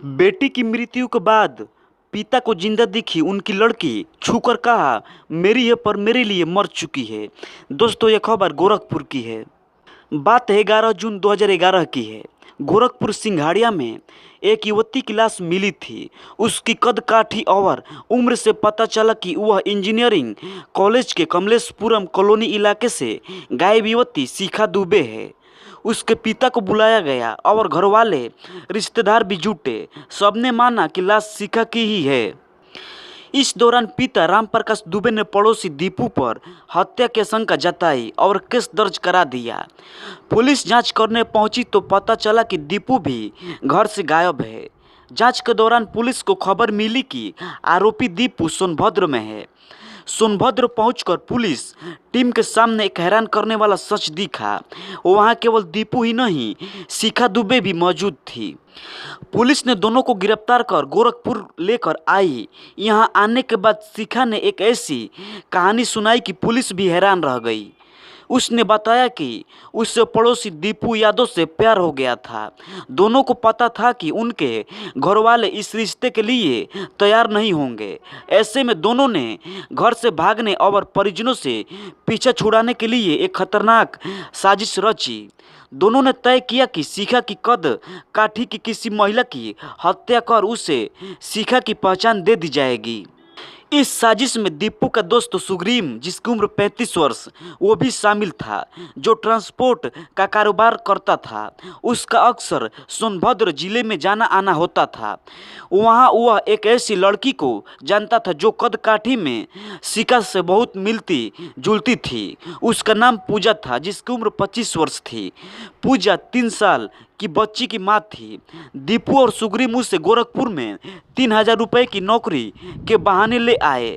बेटी की मृत्यु के बाद पिता को जिंदा दिखी उनकी लड़की, छूकर कहा, मेरी है पर मेरे लिए मर चुकी है। दोस्तों, यह खबर गोरखपुर की है। बात है 11 जून 2011 की है। गोरखपुर सिंघाड़िया में एक युवती की लाश मिली थी। उसकी कद काठी और उम्र से पता चला कि वह इंजीनियरिंग कॉलेज के कमलेशपुरम कॉलोनी इलाके से गायब युवती शिखा दुबे है। उसके पिता को बुलाया गया और घरवाले, रिश्तेदार भी जुटे। सबने माना कि लाश शिखा की ही है। इस दौरान पिता रामप्रकाश दुबे ने पड़ोसी दीपू पर हत्या की आशंका जताई और केस दर्ज करा दिया। पुलिस जांच करने पहुंची तो पता चला कि दीपू भी घर से गायब है। जांच के दौरान पुलिस को खबर मिली कि आरोपी दीपू सोनभद्र में है। सोनभद्र पहुंचकर पुलिस टीम के सामने एक हैरान करने वाला सच दिखा। वहां केवल दीपू ही नहीं, शिखा दुबे भी मौजूद थी। पुलिस ने दोनों को गिरफ्तार कर गोरखपुर लेकर आई। यहां आने के बाद शिखा ने एक ऐसी कहानी सुनाई कि पुलिस भी हैरान रह गई। उसने बताया कि उससे पड़ोसी दीपू यादव से प्यार हो गया था। दोनों को पता था कि उनके घरवाले इस रिश्ते के लिए तैयार नहीं होंगे। ऐसे में दोनों ने घर से भागने और परिजनों से पीछा छुड़ाने के लिए एक खतरनाक साजिश रची। दोनों ने तय किया कि शिखा की कद काठी की किसी महिला की हत्या कर उसे शिखा की पहचान दे दी जाएगी। इस साजिश में दीपू का दोस्त सुग्रीम, जिसकी उम्र 35 वर्ष, वो भी शामिल था, जो ट्रांसपोर्ट का कारोबार करता था। उसका अक्सर सोनभद्र जिले में जाना आना होता था। वहाँ वह एक ऐसी लड़की को जानता था जो कद काठी में शिखा से बहुत मिलती जुलती थी। उसका नाम पूजा था, जिसकी उम्र 25 वर्ष थी। पूजा 3 साल की बच्ची की माँ थी। दीपू और सुग्रीम उसे गोरखपुर में 3,000 रुपये की नौकरी के बहाने ले आए।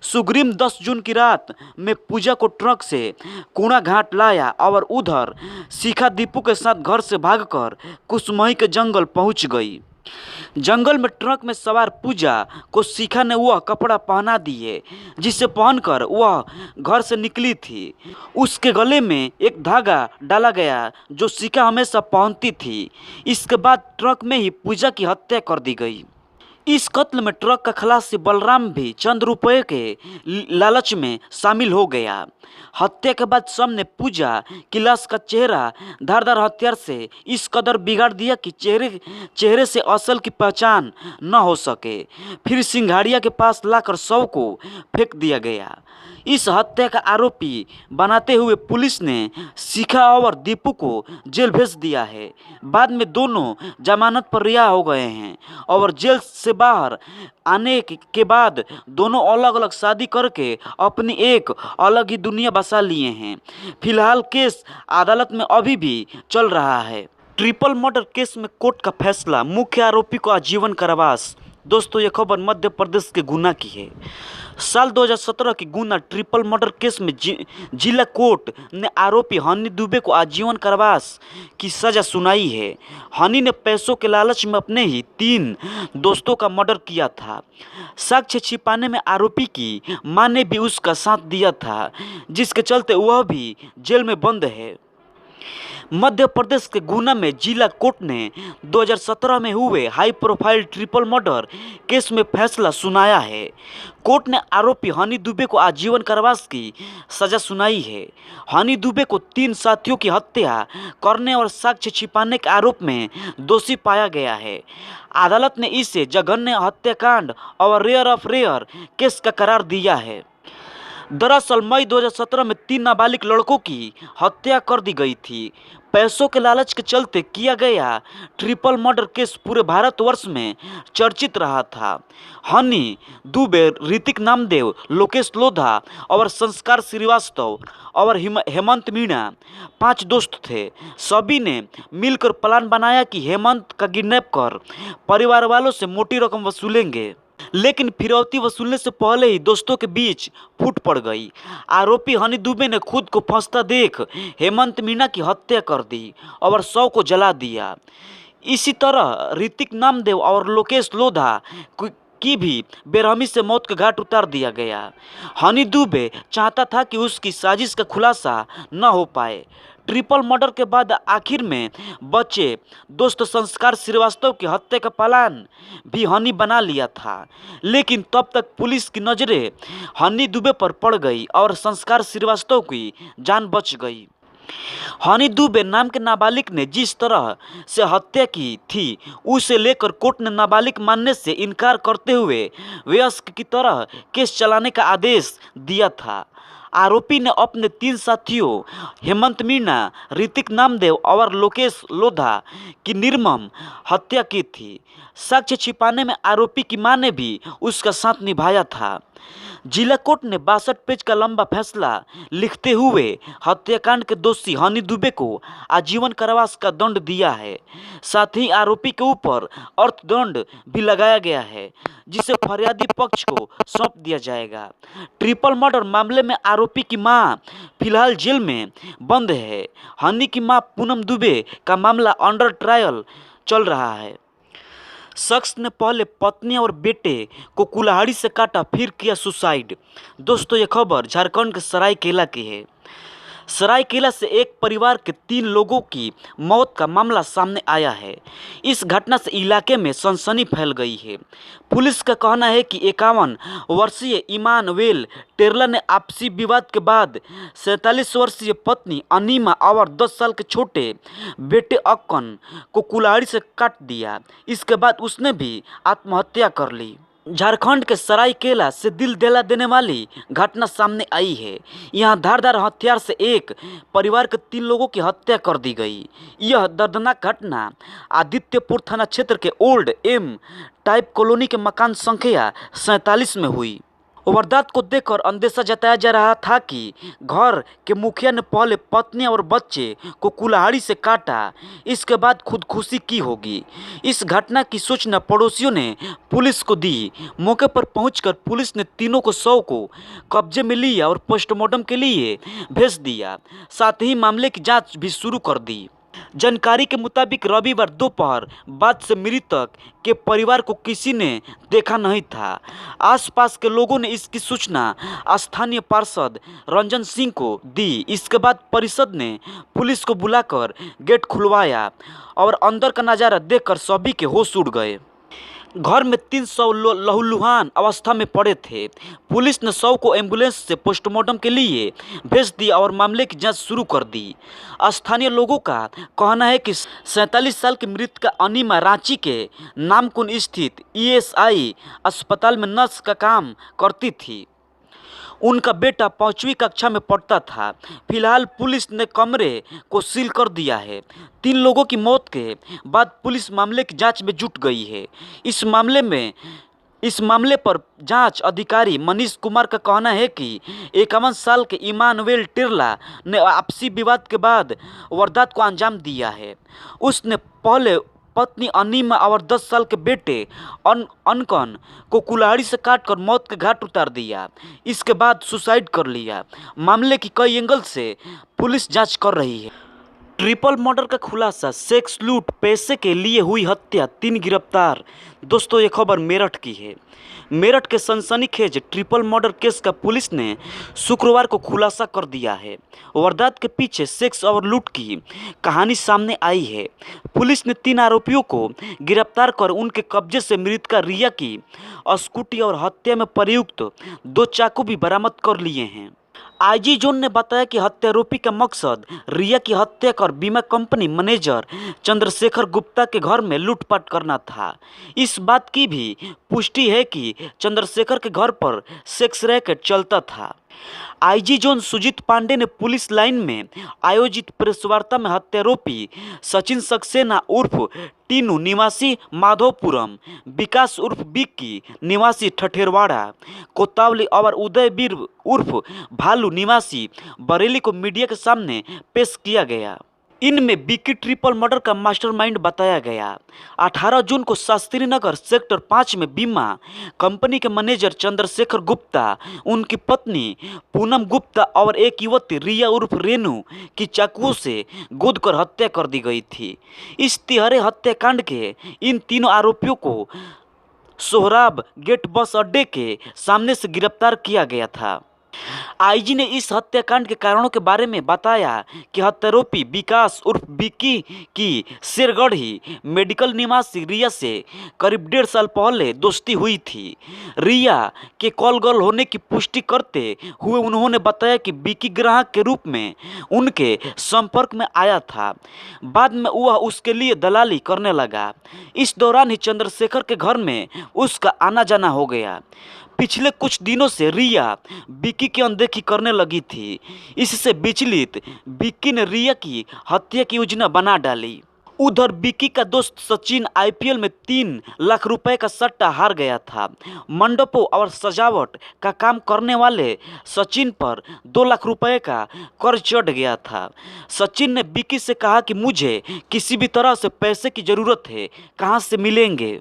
सुग्रीम 10 जून की रात में पूजा को ट्रक से कूड़ा घाट लाया और उधर शिखा दीपू के साथ घर से भागकर कुसमही के जंगल पहुंच गई। जंगल में ट्रक में सवार पूजा को शिखा ने वह कपड़ा पहना दिए जिसे पहनकर वह घर से निकली थी। उसके गले में एक धागा डाला गया जो शिखा हमेशा पहनती थी। इसके बाद ट्रक में ही पूजा की हत्या कर दी गई। इस कत्ल में ट्रक का खलासी बलराम भी चंद रुपये के लालच में शामिल हो गया। हत्या के बाद सब ने पूजा की लाश का चेहरा धारदार हथियार से इस कदर बिगाड़ दिया कि चेहरे से असल की पहचान न हो सके। फिर सिंघाड़िया के पास लाकर शव को फेंक दिया गया। इस हत्या का आरोपी बनाते हुए पुलिस ने शिखा और दीपू को जेल भेज दिया है। बाद में दोनों जमानत पर रिहा हो गए हैं और जेल से बाहर आने के बाद दोनों अलग अलग शादी करके अपनी एक अलग ही दुनिया बसा लिए हैं। फिलहाल केस अदालत में अभी भी चल रहा है। ट्रिपल मर्डर केस में कोर्ट का फैसला, मुख्य आरोपी को आजीवन कारावास। दोस्तों, यह खबर मध्य प्रदेश के गुना की है। साल 2017 की गुना ट्रिपल मर्डर केस में जिला कोर्ट ने आरोपी हनी दुबे को आजीवन कारावास की सजा सुनाई है। हनी ने पैसों के लालच में अपने ही 3 दोस्तों का मर्डर किया था। साक्ष्य छिपाने में आरोपी की मां ने भी उसका साथ दिया था, जिसके चलते वह भी जेल में बंद है। मध्य प्रदेश के गुना में जिला कोर्ट ने 2017 में हुए high profile triple murder case में फैसला सुनाया है। कोर्ट ने आरोपी हनी दुबे को आजीवन कारावास की सजा सुनाई है। हनी दुबे को 3 साथियों की हत्या करने और साक्ष्य छिपाने के आरोप में दोषी पाया गया है। अदालत ने इसे जघन्य हत्याकांड और रेयर ऑफ रेयर केस का करार दिया है। दरअसल मई 2017 में 3 नाबालिग लड़कों की हत्या कर दी गई थी। पैसों के लालच के चलते किया गया ट्रिपल मर्डर केस पूरे भारतवर्ष में चर्चित रहा था। हनी दुबे, ऋतिक नामदेव, लोकेश लोधा और संस्कार श्रीवास्तव और हेमंत मीणा 5 दोस्त थे। सभी ने मिलकर प्लान बनाया कि हेमंत का किडनैप कर परिवार वालों से मोटी रकम वसूलेंगे, लेकिन फिरौती वसूलने से पहले ही दोस्तों के बीच फूट पड़ गई। आरोपी हनी दुबे ने खुद को फंसता देख हेमंत मीणा की हत्या कर दी और शव को जला दिया। इसी तरह ऋतिक नामदेव और लोकेश लोधा की भी बेरहमी से मौत के घाट उतार दिया गया। हनी दुबे चाहता था कि उसकी साजिश का खुलासा न हो पाए। ट्रिपल मर्डर के बाद आखिर में बचे दोस्त संस्कार श्रीवास्तव की हत्या का प्लान भी हनी बना लिया था, लेकिन तब तक पुलिस की नज़रें हनी दुबे पर पड़ गई और संस्कार श्रीवास्तव की जान बच गई। हनी दुबे नाम के नाबालिग ने जिस तरह से हत्या की थी, उसे लेकर कोर्ट ने नाबालिग मानने से इनकार करते हुए वयस्क की तरह केस चलाने का आदेश दिया था। आरोपी ने अपने 3 साथियों हेमंत मीणा, ऋतिक नामदेव और लोकेश लोधा की निर्मम हत्या की थी। साक्ष्य छिपाने में आरोपी की मां ने भी उसका साथ निभाया था। जिला कोर्ट ने 62 पेज का लंबा फैसला लिखते हुए हत्याकांड के दोषी हनी दुबे को आजीवन कारावास का दंड दिया है। साथ ही आरोपी के ऊपर अर्थदंड भी लगाया गया है, जिसे फरियादी पक्ष को सौंप दिया जाएगा। ट्रिपल मर्डर मामले में आरोपी की मां फिलहाल जेल में बंद है। हनी की मां पूनम दुबे का मामला अंडर ट्रायल चल रहा है। शख्स ने पहले पत्नी और बेटे को कुल्हाड़ी से काटा, फिर किया सुसाइड। दोस्तों, ये खबर झारखंड के सरायकेला की है। सरायकेला से एक परिवार के 3 लोगों की मौत का मामला सामने आया है। इस घटना से इलाके में सनसनी फैल गई है। पुलिस का कहना है कि 51 वर्षीय इमानुएल टेरला ने आपसी विवाद के बाद 47 वर्षीय पत्नी अनीमा और 10 साल के छोटे बेटे अक्कन को कुल्हाड़ी से काट दिया। इसके बाद उसने भी आत्महत्या कर ली। झारखंड के सरायकेला से दिल दहला देने वाली घटना सामने आई है। यहाँ धारदार हथियार से एक परिवार के 3 लोगों की हत्या कर दी गई। यह दर्दनाक घटना आदित्यपुर थाना क्षेत्र के ओल्ड एम टाइप कॉलोनी के मकान संख्या 47 में हुई। वारदात को देखकर अंदेशा जताया जा रहा था कि घर के मुखिया ने पहले पत्नी और बच्चे को कुल्हाड़ी से काटा, इसके बाद खुदकुशी की होगी। इस घटना की सूचना पड़ोसियों ने पुलिस को दी। मौके पर पहुंचकर पुलिस ने तीनों को शव को कब्जे में लिया और पोस्टमार्टम के लिए भेज दिया। साथ ही मामले की जांच भी शुरू कर दी। जानकारी के मुताबिक रविवार दोपहर बाद से मृतक के परिवार को किसी ने देखा नहीं था। आसपास के लोगों ने इसकी सूचना स्थानीय पार्षद रंजन सिंह को दी। इसके बाद परिषद ने पुलिस को बुलाकर गेट खुलवाया और अंदर का नज़ारा देखकर सभी के होश उड़ गए। घर में 300 लहूलुहान अवस्था में पड़े थे। पुलिस ने शव को एम्बुलेंस से पोस्टमार्टम के लिए भेज दिया और मामले की जांच शुरू कर दी। स्थानीय लोगों का कहना है कि 47 साल की मृतका अनीमा रांची के नामकुन स्थित ईएसआई अस्पताल में नर्स का काम करती थी। उनका बेटा 5वीं कक्षा में पढ़ता था। फिलहाल पुलिस ने कमरे को सील कर दिया है। 3 लोगों की मौत के बाद पुलिस मामले की जांच में जुट गई है। इस मामले पर जांच अधिकारी मनीष कुमार का कहना है कि 51 साल के इमानुएल टेरला ने आपसी विवाद के बाद वारदात को अंजाम दिया है। उसने पहले पत्नी अनीमा और 10 साल के बेटे अनकन को कुल्हाड़ी से काटकर मौत के घाट उतार दिया। इसके बाद सुसाइड कर लिया। मामले की कई एंगल से पुलिस जांच कर रही है। ट्रिपल मर्डर का खुलासा, सेक्स लूट, पैसे के लिए हुई हत्या, 3 गिरफ्तार। दोस्तों, ये खबर मेरठ की है। मेरठ के सनसनीखेज ट्रिपल मर्डर केस का पुलिस ने शुक्रवार को खुलासा कर दिया है। वारदात के पीछे सेक्स और लूट की कहानी सामने आई है। पुलिस ने 3 आरोपियों को गिरफ्तार कर उनके कब्जे से मृतका रिया की स्कूटी और हत्या में प्रयुक्त 2 चाकू भी बरामद कर लिए हैं। आईजी जोन ने बताया कि हत्यारोपी का मकसद रिया की हत्या कर बीमा कंपनी मैनेजर चंद्रशेखर गुप्ता के घर में लूटपाट करना था। इस बात की भी पुष्टि है कि चंद्रशेखर के घर पर सेक्स रैकेट चलता था। आईजी जोन सुजीत पांडे ने पुलिस लाइन में आयोजित प्रेस वार्ता में हत्यारोपी सचिन सक्सेना उर्फ टीनू निवासी माधोपुरम, विकास उर्फ बिक्की निवासी ठठेरवाड़ा कोतावली और उदयवीर उर्फ भालू निवासी बरेली को मीडिया के सामने पेश किया गया। इनमें बिक्की ट्रिपल मर्डर का मास्टरमाइंड बताया गया। 18 जून को शास्त्री नगर सेक्टर 5 में बीमा कंपनी के मैनेजर चंद्रशेखर गुप्ता, उनकी पत्नी पूनम गुप्ता और एक युवती रिया उर्फ रेनू की चाकुओं से गोदकर हत्या कर दी गई थी। इस तिहरे हत्याकांड के इन तीनों आरोपियों को सोहराब गेट बस अड्डे के सामने से गिरफ्तार किया गया था। आईजी ने इस हत्याकांड के कारणों के बारे में बताया कि हत्यारोपी विकास उर्फ विक्की की शेरगढ़ी मेडिकल निवासी रिया से करीब 1.5 साल पहले दोस्ती हुई थी। रिया के कॉल गर्ल होने की पुष्टि करते हुए उन्होंने बताया कि विक्की ग्राहक के रूप में उनके संपर्क में आया था। बाद में वह उसके लिए दलाली करने लगा। इस दौरान ही चंद्रशेखर के घर में उसका आना जाना हो गया। पिछले कुछ दिनों से रिया विक्की की अनदेखी करने लगी थी। इससे विचलित विक्की ने रिया की हत्या की योजना बना डाली। उधर विक्की का दोस्त सचिन आईपीएल में 3 लाख रुपए का सट्टा हार गया था। मंडपों और सजावट का काम करने वाले सचिन पर 2 लाख रुपए का कर्ज चढ़ गया था। सचिन ने विक्की से कहा कि मुझे किसी भी तरह से पैसे की ज़रूरत है, कहाँ से मिलेंगे।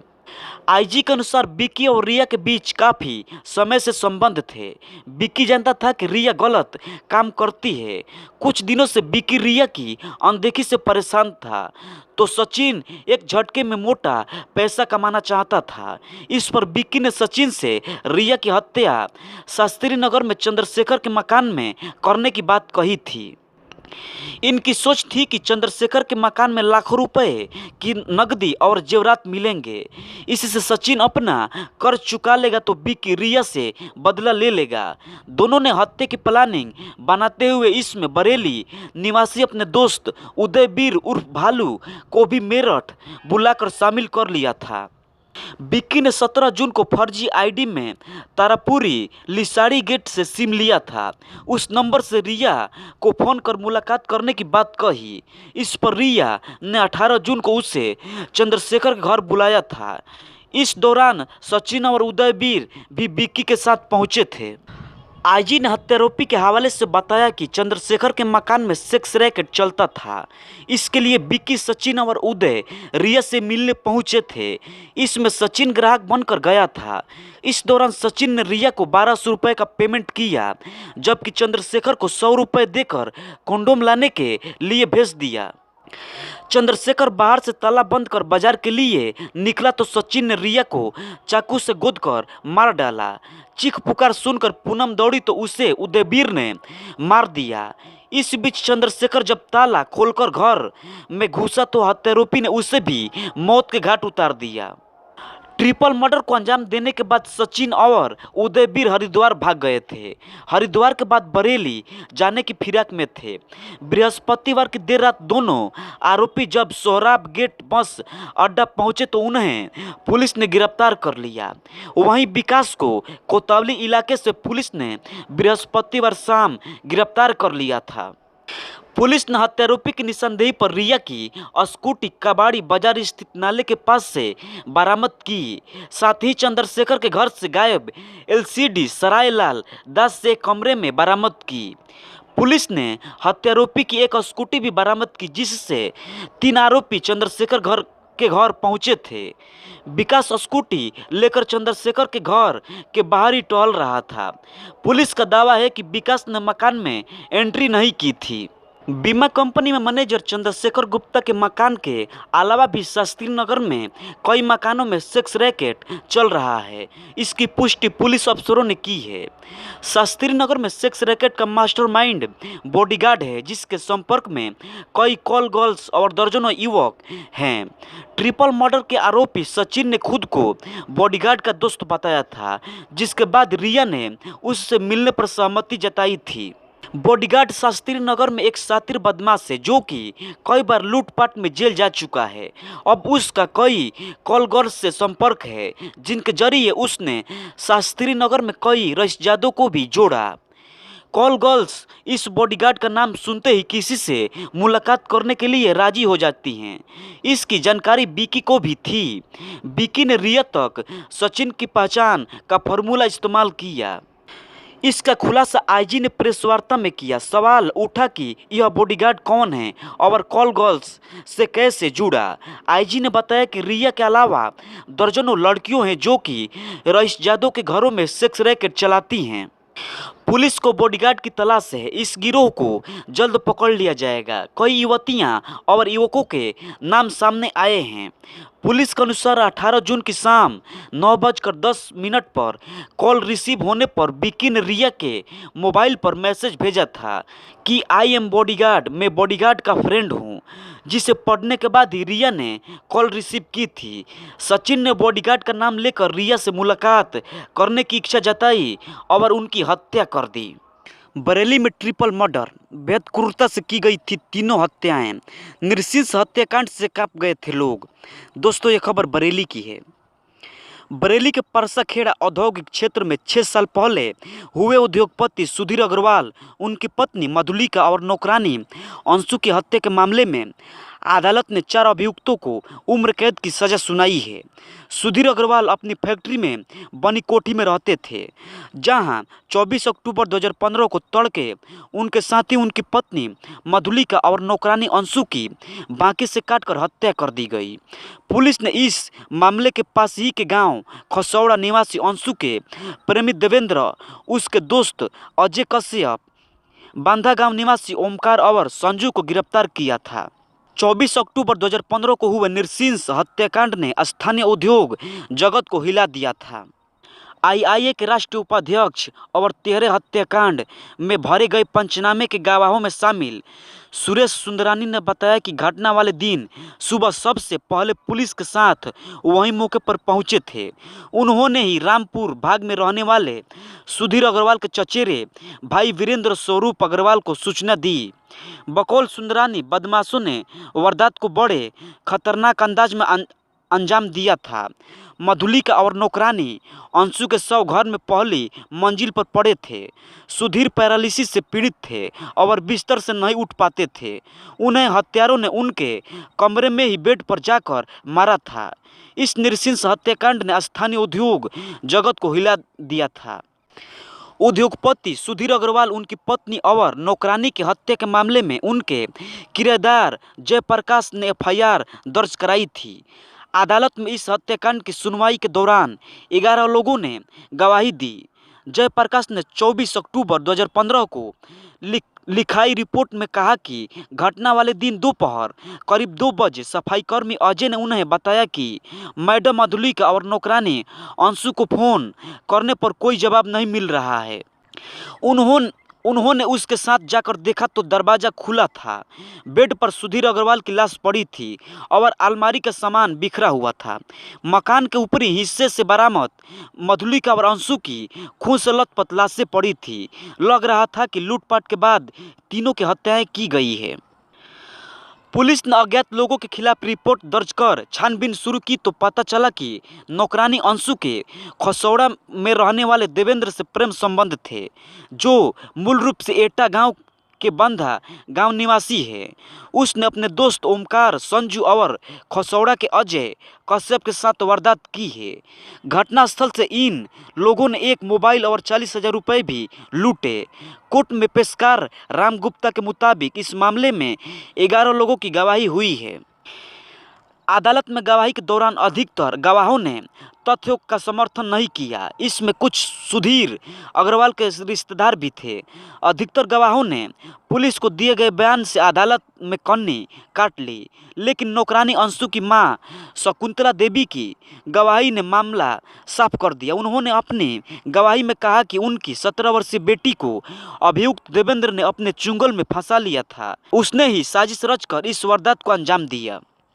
आईजी के अनुसार विक्की और रिया के बीच काफी समय से संबंध थे। विक्की जानता था कि रिया गलत काम करती है। कुछ दिनों से विक्की रिया की अनदेखी से परेशान था, तो सचिन एक झटके में मोटा पैसा कमाना चाहता था। इस पर विक्की ने सचिन से रिया की हत्या शास्त्री नगर में चंद्रशेखर के मकान में करने की बात कही थी। इनकी सोच थी कि चंद्रशेखर के मकान में लाखों रुपए की नकदी और जेवरात मिलेंगे। इससे सचिन अपना कर्ज चुका लेगा तो विक्की रिया से बदला ले लेगा। दोनों ने हत्या की प्लानिंग बनाते हुए इसमें बरेली निवासी अपने दोस्त उदयवीर उर्फ भालू को भी मेरठ बुलाकर शामिल कर लिया था। विक्की ने 17 जून को फर्जी आईडी में तारापुरी लिसाड़ी गेट से सिम लिया था। उस नंबर से रिया को फोन कर मुलाकात करने की बात कही। इस पर रिया ने 18 जून को उसे चंद्रशेखर के घर बुलाया था। इस दौरान सचिन और उदयवीर भी विक्की के साथ पहुंचे थे। आईजी ने हत्यारोपी के हवाले से बताया कि चंद्रशेखर के मकान में सेक्स रैकेट चलता था। इसके लिए विक्की, सचिन और उदय रिया से मिलने पहुंचे थे। इसमें सचिन ग्राहक बनकर गया था। इस दौरान सचिन ने रिया को 1200 रुपये का पेमेंट किया, जबकि चंद्रशेखर को 100 रुपये देकर कंडोम लाने के लिए भेज दिया। चंद्रशेखर बाहर से ताला बंद कर बाजार के लिए निकला तो सचिन ने रिया को चाकू से गोदकर मार डाला। चीख पुकार सुनकर पूनम दौड़ी तो उसे उदयवीर ने मार दिया। इस बीच चंद्रशेखर जब ताला खोलकर घर में घुसा तो हत्यारोपी ने उसे भी मौत के घाट उतार दिया। ट्रिपल मर्डर को अंजाम देने के बाद सचिन और उदयवीर हरिद्वार भाग गए थे। हरिद्वार के बाद बरेली जाने की फिराक में थे। बृहस्पतिवार की देर रात दोनों आरोपी जब सोहराब गेट बस अड्डा पहुंचे तो उन्हें पुलिस ने गिरफ्तार कर लिया। वहीं विकास को कोतवाली इलाके से पुलिस ने बृहस्पतिवार शाम गिरफ्तार कर लिया था। पुलिस ने हत्यारोपी की निशानदेही पर रिया की स्कूटी कबाड़ी बाजार स्थित नाले के पास से बरामद की। साथ ही चंद्रशेखर के घर से गायब एलसीडी सरायलाल दास से कमरे में बरामद की। पुलिस ने हत्यारोपी की एक स्कूटी भी बरामद की, जिससे 3 आरोपी चंद्रशेखर के घर पहुंचे थे। विकास स्कूटी लेकर चंद्रशेखर के घर के बाहर ही टहल रहा था। पुलिस का दावा है कि विकास ने मकान में एंट्री नहीं की थी। बीमा कंपनी में मैनेजर चंद्रशेखर गुप्ता के मकान के अलावा भी शास्त्री नगर में कई मकानों में सेक्स रैकेट चल रहा है। इसकी पुष्टि पुलिस अफसरों ने की है। शास्त्री नगर में सेक्स रैकेट का मास्टरमाइंड बॉडीगार्ड है, जिसके संपर्क में कई कॉल गर्ल्स और दर्जनों युवक हैं। ट्रिपल मर्डर के आरोपी सचिन ने खुद को बॉडीगार्ड का दोस्त बताया था, जिसके बाद रिया ने उससे मिलने पर सहमति जताई थी। बॉडीगार्ड शास्त्री नगर में एक शातिर बदमाश है, जो कि कई बार लूटपाट में जेल जा चुका है। अब उसका कई कॉल गर्ल्स से संपर्क है, जिनके जरिए उसने शास्त्री नगर में कई रईसजादों को भी जोड़ा। कॉल गर्ल्स इस बॉडीगार्ड का नाम सुनते ही किसी से मुलाकात करने के लिए राजी हो जाती हैं। इसकी जानकारी विक्की को भी थी। विक्की ने रिया तक सचिन की पहचान का फॉर्मूला इस्तेमाल किया। इसका खुलासा आईजी ने प्रेस वार्ता में किया। सवाल उठा कि यह बॉडीगार्ड कौन है और कॉल गर्ल्स से कैसे जुड़ा। आईजी ने बताया कि रिया के अलावा दर्जनों लड़कियों हैं जो कि रईसजादों के घरों में सेक्स रैकेट चलाती हैं। पुलिस को बॉडीगार्ड की तलाश है। इस गिरोह को जल्द पकड़ लिया जाएगा। कई युवतियां और युवकों के नाम सामने आए हैं। पुलिस के अनुसार 18 जून की शाम 9:10 पर कॉल रिसीव होने पर विकी ने रिया के मोबाइल पर मैसेज भेजा था कि आई एम बॉडीगार्ड, मैं बॉडीगार्ड का फ्रेंड हूँ, जिसे पढ़ने के बाद ही रिया ने कॉल रिसीव की थी। सचिन ने बॉडीगार्ड का नाम लेकर रिया से मुलाकात करने की इच्छा जताई और उनकी हत्या कर दी। बरेली में ट्रिपल मर्डर, बेहद क्रूरता से की गई थी तीनों हत्याएं। नृशंस हत्याकांड से कांप गए थे लोग। दोस्तों, ये खबर बरेली की है। बरेली के परसाखेड़ा औद्योगिक क्षेत्र में 6 साल पहले हुए उद्योगपति सुधीर अग्रवाल, उनकी पत्नी मधुलिका और नौकरानी अंशु की हत्या के मामले में अदालत ने 4 अभियुक्तों को उम्र कैद की सजा सुनाई है। सुधीर अग्रवाल अपनी फैक्ट्री में बनी कोठी में रहते थे, जहां 24 अक्टूबर 2015 को तड़के उनके साथ ही उनकी पत्नी मधुलिका और नौकरानी अंशु की बाकी से काटकर हत्या कर दी गई। पुलिस ने इस मामले के पास ही के गांव खसौड़ा निवासी अंशु के प्रेमी देवेंद्र, उसके दोस्त अजय कश्यप, बांधा गांव निवासी ओमकार और संजू को गिरफ्तार किया था। 24 अक्टूबर 2015 को हुए नृशंस हत्याकांड ने स्थानीय उद्योग जगत को हिला दिया था। आईआईए के राष्ट्रीय उपाध्यक्ष और 13 हत्याकांड में भरे गए पंचनामे के गवाहों में शामिल सुरेश सुंदरानी ने बताया कि घटना वाले दिन सुबह सबसे पहले पुलिस के साथ वहीं मौके पर पहुंचे थे। उन्होंने ही रामपुर भाग में रहने वाले सुधीर अग्रवाल के चचेरे भाई वीरेंद्र स्वरूप अग्रवाल को सूचना दी। बकौल सुंदरानी, बदमाशों ने वारदात को बड़े खतरनाक अंदाज में अंजाम दिया था। मधुलिका और नौकरानी अंशु के शव घर में पहली मंजिल पर पड़े थे। सुधीर पैरालिसिस से पीड़ित थे और बिस्तर से नहीं उठ पाते थे। उन्हें हत्यारों ने उनके कमरे में ही बेड पर जाकर मारा था। इस नृशंस हत्याकांड ने स्थानीय उद्योग जगत को हिला दिया था। उद्योगपति सुधीर अग्रवाल, उनकी पत्नी और नौकरानी की हत्या के मामले में उनके किराएदार जयप्रकाश ने एफआईआर दर्ज कराई थी। अदालत में इस हत्याकांड की सुनवाई के दौरान 11 लोगों ने गवाही दी। जयप्रकाश ने 24 अक्टूबर 2015 को लिखाई रिपोर्ट में कहा कि घटना वाले दिन दोपहर करीब 2 बजे सफाईकर्मी अजय ने उन्हें बताया कि मैडम मधुलिका और नौकरानी अंशु को फोन करने पर कोई जवाब नहीं मिल रहा है। उन्होंने उसके साथ जाकर देखा तो दरवाज़ा खुला था। बेड पर सुधीर अग्रवाल की लाश पड़ी थी और अलमारी का सामान बिखरा हुआ था। मकान के ऊपरी हिस्से से बरामद मधुलिका और अंशु की खून से लथपथ लाशें पड़ी थी। लग रहा था कि लूटपाट के बाद तीनों की हत्याएं की गई है। पुलिस ने अज्ञात लोगों के खिलाफ रिपोर्ट दर्ज कर छानबीन शुरू की तो पता चला कि नौकरानी अंशु के खसौड़ा में रहने वाले देवेंद्र से प्रेम संबंध थे, जो मूल रूप से एटा गांव के बंधा गांव निवासी है। उसने अपने दोस्त ओमकार, संजू और खसौड़ा के अजय कश्यप के साथ वारदात की है। घटनास्थल से इन लोगों ने एक मोबाइल और 40,000 रुपये भी लूटे। कोर्ट में पेशकार राम गुप्ता के मुताबिक इस मामले में 11 लोगों की गवाही हुई है। अदालत में गवाही के दौरान अधिकतर गवाहों ने तथ्यों का समर्थन नहीं किया। इसमें कुछ सुधीर अग्रवाल के रिश्तेदार भी थे। अधिकतर गवाहों ने पुलिस को दिए गए बयान से अदालत में कन्नी काट ली, लेकिन नौकरानी अंशु की मां शकुंतला देवी की गवाही ने मामला साफ कर दिया। उन्होंने अपनी गवाही में कहा कि उनकी 17 वर्षीय बेटी को अभियुक्त देवेंद्र ने अपने चुंगल में फंसा लिया था। उसने ही साजिश रचकर इस वारदात को अंजाम दिया।